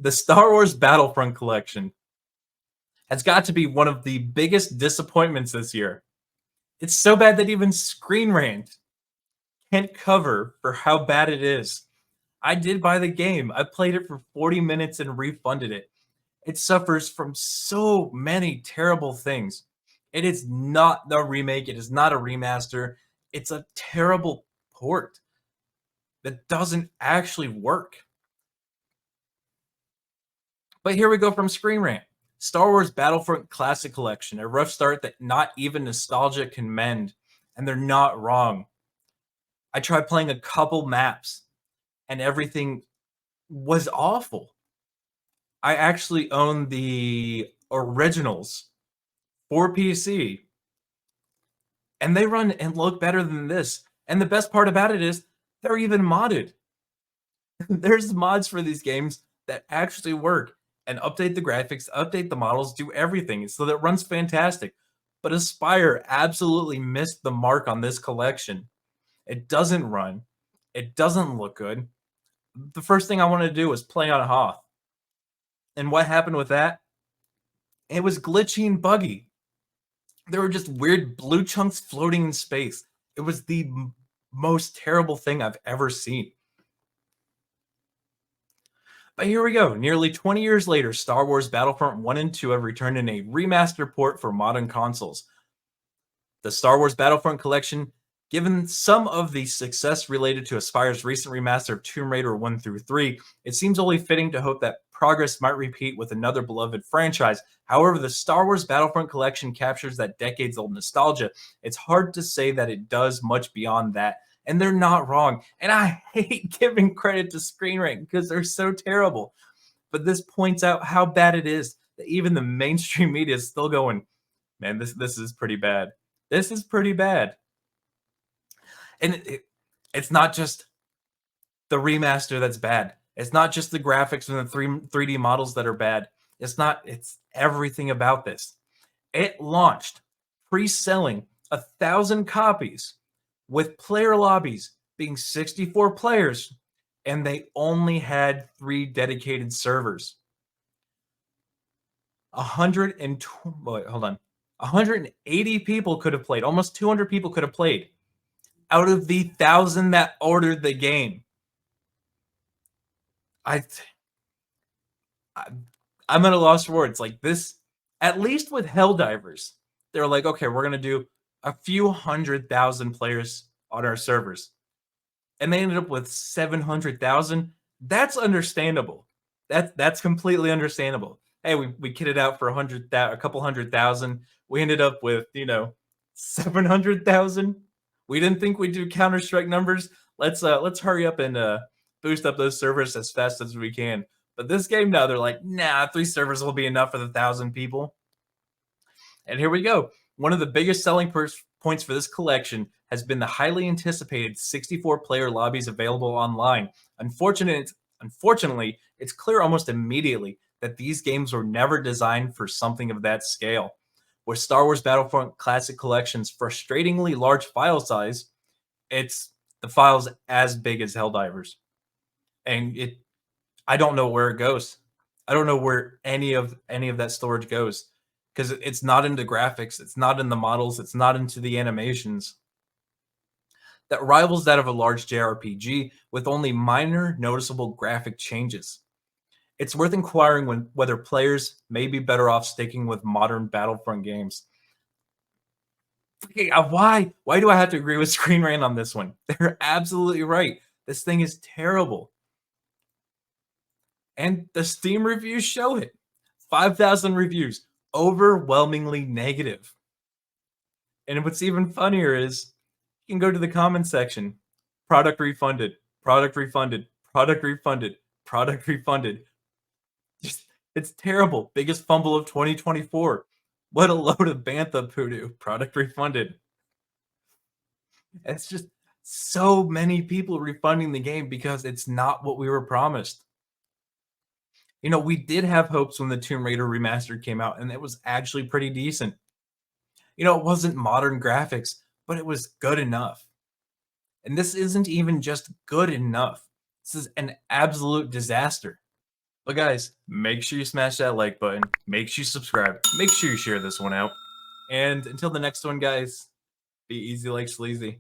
The Star Wars Battlefront collection has got to be one of the biggest disappointments this year. It's so bad that even Screen Rant can't cover for how bad it is. I did buy the game. I played it for 40 minutes and refunded it. It suffers from so many terrible things. It is not a remake, it is not a remaster. It's a terrible port that doesn't actually work. But here we go from Screen Rant. Star Wars Battlefront Classic Collection, a rough start that not even nostalgia can mend, and they're not wrong. I tried playing a couple maps, and everything was awful. I actually own the originals for PC, and they run and look better than this. And the best part about it is they're even modded. There's mods for these games that actually work and update the graphics, update the models, do everything so that it runs fantastic. But Aspire absolutely missed the mark on this collection. It doesn't run. It doesn't look good. The first thing I wanted to do was play on Hoth. And what happened with that? It was glitchy and buggy. There were just weird blue chunks floating in space. It was the most terrible thing I've ever seen. But here we go. Nearly 20 years later, Star Wars Battlefront 1 and 2 have returned in a remaster port for modern consoles. The Star Wars Battlefront collection, given some of the success related to Aspire's recent remaster of Tomb Raider 1 through 3, it seems only fitting to hope that progress might repeat with another beloved franchise. However, the Star Wars Battlefront collection captures that decades-old nostalgia. It's hard to say that it does much beyond that. And they're not wrong. And I hate giving credit to Screen Rant because they're so terrible. But this points out how bad it is that even the mainstream media is still going, man, this is pretty bad. This is pretty bad. And it's not just the remaster that's bad. It's not just the graphics and the 3D models that are bad. It's everything about this. It launched pre-selling 1,000 copies with player lobbies being 64 players, and they only had 3 dedicated servers. 180 people could have played. Almost 200 people could have played out of the 1,000 that ordered the game. I'm at a loss for words. Like this, at least with Helldivers, they're like, okay, we're gonna do a few 100,000 players on our servers, and they ended up with 700,000. That's understandable. That's completely understandable. Hey, we kitted out for a couple 100,000. We ended up with 700,000. We didn't think we'd do Counter-Strike numbers. Let's hurry up and boost up those servers as fast as we can. But this game now, they're like, nah, 3 servers will be enough for the 1,000 people. And here we go. One of the biggest selling points for this collection has been the highly anticipated 64-player lobbies available online. Unfortunately, it's clear almost immediately that these games were never designed for something of that scale. With Star Wars Battlefront Classic Collection's frustratingly large file size, it's the file's as big as Helldivers. And I don't know where it goes. I don't know where any of that storage goes, because it's not into graphics, it's not in the models, it's not into the animations. That rivals that of a large JRPG with only minor noticeable graphic changes. It's worth inquiring whether players may be better off sticking with modern Battlefront games. Okay, why do I have to agree with Screen Rant on this one? They're absolutely right. This thing is terrible. And the Steam reviews show it. 5,000 reviews, overwhelmingly negative. And what's even funnier is you can go to the comment section. Product refunded, product refunded, product refunded, product refunded. It's terrible. Biggest fumble of 2024. What a load of bantha poodoo. Product refunded. It's just so many people refunding the game because it's not what we were promised. We did have hopes when the Tomb Raider remastered came out, and it was actually pretty decent. It wasn't modern graphics, but it was good enough. And this isn't even just good enough. This is an absolute disaster. But guys, make sure you smash that like button. Make sure you subscribe. Make sure you share this one out. And until the next one, guys, be easy like sleazy.